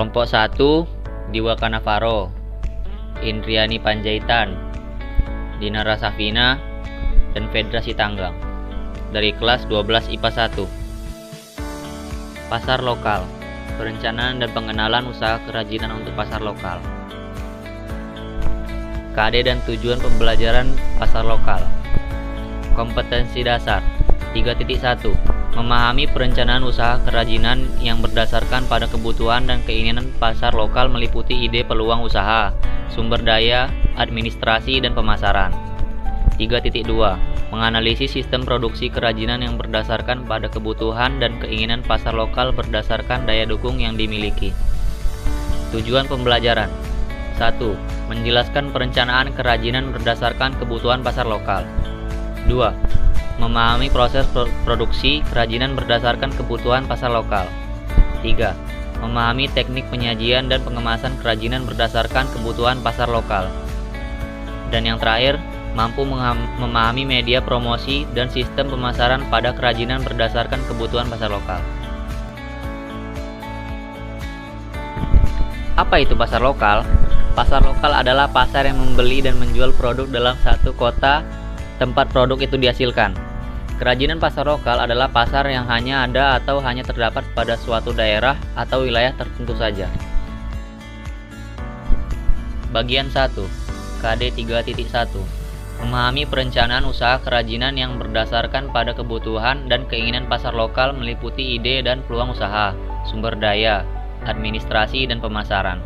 Kelompok 1 Diwaka Navarro, Indriani Panjaitan, Dinara Safina, dan Fedra Sitanggang dari kelas 12 IPA 1. Pasar lokal, perencanaan dan pengenalan usaha kerajinan untuk pasar lokal. KD dan tujuan pembelajaran pasar lokal. Kompetensi dasar 3.1. Memahami perencanaan usaha kerajinan yang berdasarkan pada kebutuhan dan keinginan pasar lokal meliputi ide peluang usaha, sumber daya, administrasi, dan pemasaran. 3.2. Menganalisis sistem produksi kerajinan yang berdasarkan pada kebutuhan dan keinginan pasar lokal berdasarkan daya dukung yang dimiliki. Tujuan pembelajaran 1. Menjelaskan perencanaan kerajinan berdasarkan kebutuhan pasar lokal. 2. Memahami proses produksi kerajinan berdasarkan kebutuhan pasar lokal. 3. Memahami teknik penyajian dan pengemasan kerajinan berdasarkan kebutuhan pasar lokal. Dan yang terakhir, mampu memahami media promosi dan sistem pemasaran pada kerajinan berdasarkan kebutuhan pasar lokal. Apa itu pasar lokal? Pasar lokal adalah pasar yang membeli dan menjual produk dalam satu kota tempat produk itu dihasilkan. Kerajinan pasar lokal adalah pasar yang hanya ada atau hanya terdapat pada suatu daerah atau wilayah tertentu saja. Bagian 1. KD 3.1. Memahami perencanaan usaha kerajinan yang berdasarkan pada kebutuhan dan keinginan pasar lokal meliputi ide dan peluang usaha, sumber daya, administrasi, dan pemasaran.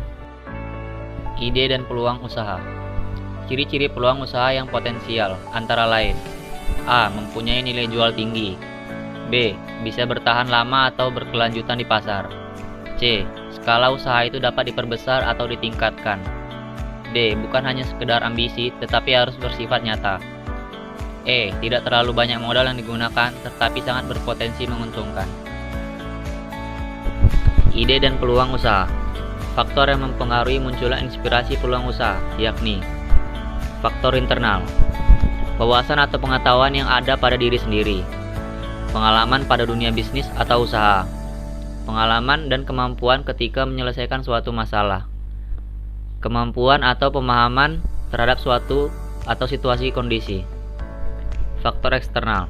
Ide dan peluang usaha. Ciri-ciri peluang usaha yang potensial antara lain: A. Mempunyai nilai jual tinggi. B. Bisa bertahan lama atau berkelanjutan di pasar. C. Skala usaha itu dapat diperbesar atau ditingkatkan. D. Bukan hanya sekedar ambisi, tetapi harus bersifat nyata. E. Tidak terlalu banyak modal yang digunakan, tetapi sangat berpotensi menguntungkan. Ide dan peluang usaha. Faktor yang mempengaruhi munculnya inspirasi peluang usaha, yakni faktor internal, wawasan atau pengetahuan yang ada pada diri sendiri, pengalaman pada dunia bisnis atau usaha, pengalaman dan kemampuan ketika menyelesaikan suatu masalah, kemampuan atau pemahaman terhadap suatu atau situasi kondisi. Faktor eksternal,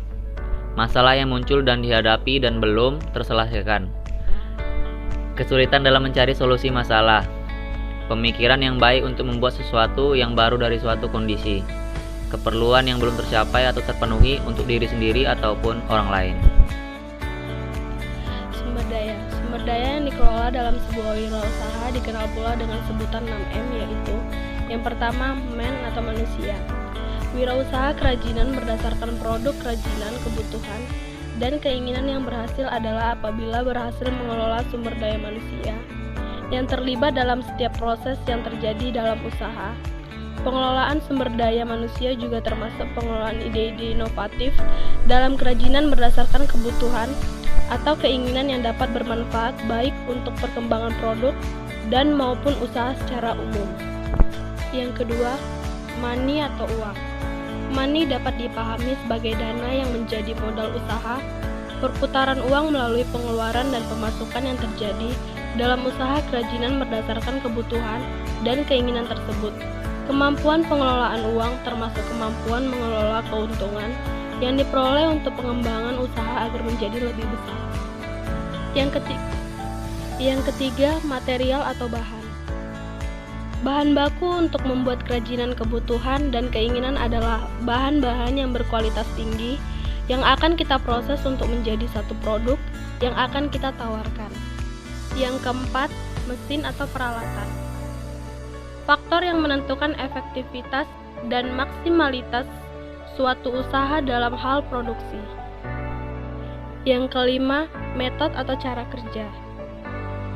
masalah yang muncul dan dihadapi dan belum terselesaikan, kesulitan dalam mencari solusi masalah, pemikiran yang baik untuk membuat sesuatu yang baru dari suatu kondisi, keperluan yang belum tercapai atau terpenuhi untuk diri sendiri ataupun orang lain. Sumber daya. Sumber daya yang dikelola dalam sebuah wirausaha dikenal pula dengan sebutan 6M, yaitu yang pertama, man atau manusia. Wirausaha kerajinan berdasarkan produk kerajinan, kebutuhan, dan keinginan yang berhasil adalah apabila berhasil mengelola sumber daya manusia yang terlibat dalam setiap proses yang terjadi dalam usaha. Pengelolaan sumber daya manusia juga termasuk pengelolaan ide-ide inovatif dalam kerajinan berdasarkan kebutuhan atau keinginan yang dapat bermanfaat baik untuk perkembangan produk dan maupun usaha secara umum. Yang kedua, money atau uang. Money dapat dipahami sebagai dana yang menjadi modal usaha, perputaran uang melalui pengeluaran dan pemasukan yang terjadi dalam usaha kerajinan berdasarkan kebutuhan dan keinginan tersebut. Kemampuan pengelolaan uang termasuk kemampuan mengelola keuntungan yang diperoleh untuk pengembangan usaha agar menjadi lebih besar. Yang ketiga, material atau bahan. Bahan baku untuk membuat kerajinan kebutuhan dan keinginan adalah bahan-bahan yang berkualitas tinggi yang akan kita proses untuk menjadi satu produk yang akan kita tawarkan. Yang keempat, mesin atau peralatan. Faktor yang menentukan efektivitas dan maksimalitas suatu usaha dalam hal produksi. Yang kelima, metode atau cara kerja.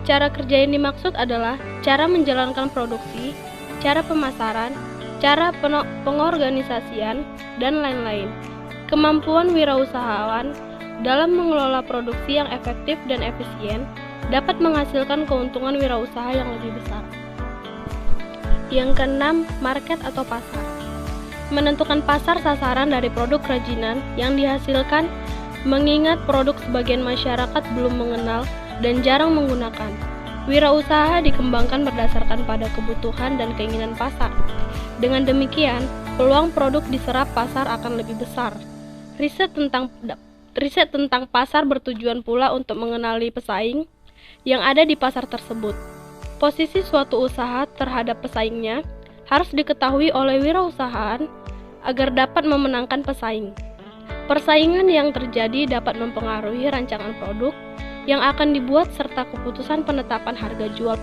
Cara kerja yang dimaksud adalah cara menjalankan produksi, cara pemasaran, cara pengorganisasian, dan lain-lain. Kemampuan wirausahawan dalam mengelola produksi yang efektif dan efisien dapat menghasilkan keuntungan wirausaha yang lebih besar. Yang keenam, market atau pasar. Menentukan pasar sasaran dari produk kerajinan yang dihasilkan, mengingat produk sebagian masyarakat belum mengenal dan jarang menggunakan. Wirausaha dikembangkan berdasarkan pada kebutuhan dan keinginan pasar. Dengan demikian, peluang produk diserap pasar akan lebih besar. Riset tentang pasar bertujuan pula untuk mengenali pesaing yang ada di pasar tersebut. Posisi suatu usaha terhadap pesaingnya harus diketahui oleh wirausahaan agar dapat memenangkan pesaing. Persaingan yang terjadi dapat mempengaruhi rancangan produk yang akan dibuat serta keputusan penetapan harga jual.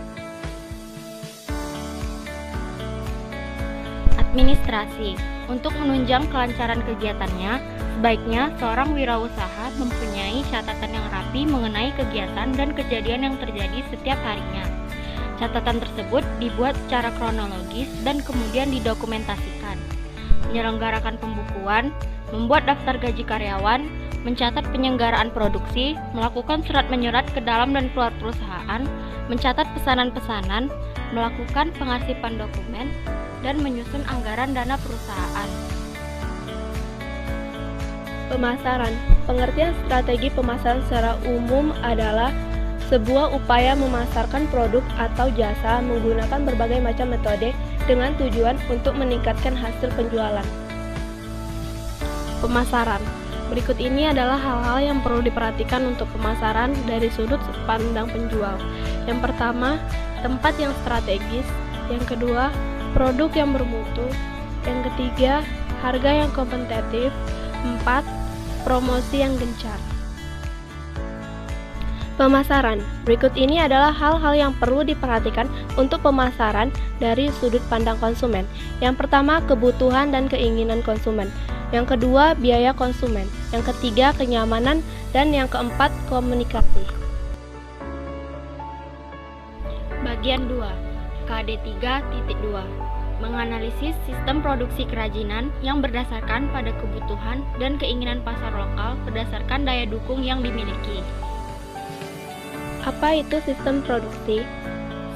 Administrasi. Untuk menunjang kelancaran kegiatannya, sebaiknya seorang wirausaha mempunyai catatan yang rapi mengenai kegiatan dan kejadian yang terjadi setiap harinya. Catatan tersebut dibuat secara kronologis dan kemudian didokumentasikan. Menyelenggarakan pembukuan, membuat daftar gaji karyawan, mencatat penyelenggaraan produksi, melakukan surat menyurat ke dalam dan keluar perusahaan, mencatat pesanan-pesanan, melakukan pengarsipan dokumen, dan menyusun anggaran dana perusahaan. Pemasaran. Pengertian strategi pemasaran secara umum adalah sebuah upaya memasarkan produk atau jasa menggunakan berbagai macam metode dengan tujuan untuk meningkatkan hasil penjualan. Pemasaran. Berikut ini adalah hal-hal yang perlu diperhatikan untuk pemasaran dari sudut pandang penjual. Yang pertama, tempat yang strategis. Yang kedua, produk yang bermutu. Yang ketiga, harga yang kompetitif. 4. Promosi yang gencar. Pemasaran. Berikut ini adalah hal-hal yang perlu diperhatikan untuk pemasaran dari sudut pandang konsumen. Yang pertama, kebutuhan dan keinginan konsumen. Yang kedua, biaya konsumen. Yang ketiga, kenyamanan. Dan yang keempat, komunikasi. Bagian 2. KD 3.2. Menganalisis sistem produksi kerajinan yang berdasarkan pada kebutuhan dan keinginan pasar lokal berdasarkan daya dukung yang dimiliki. Apa itu sistem produksi?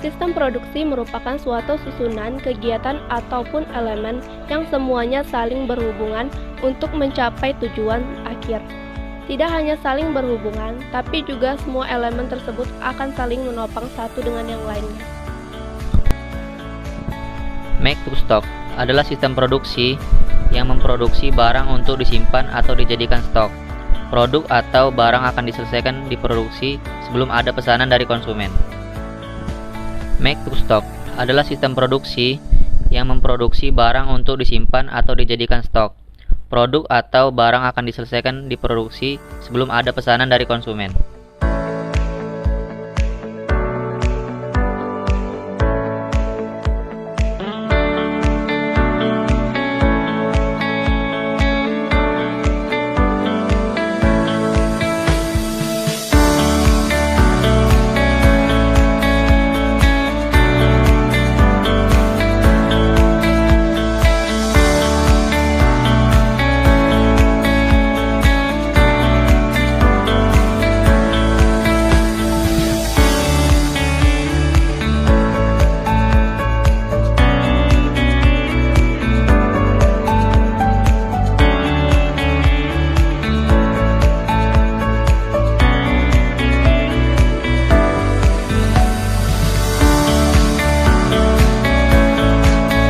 Sistem produksi merupakan suatu susunan kegiatan ataupun elemen yang semuanya saling berhubungan untuk mencapai tujuan akhir. Tidak hanya saling berhubungan, tapi juga semua elemen tersebut akan saling menopang satu dengan yang lainnya. Make to stock adalah sistem produksi yang memproduksi barang untuk disimpan atau dijadikan stok. Produk atau barang akan diselesaikan diproduksi sebelum ada pesanan dari konsumen. Make to stock adalah sistem produksi yang memproduksi barang untuk disimpan atau dijadikan stok. Produk atau barang akan diselesaikan diproduksi sebelum ada pesanan dari konsumen.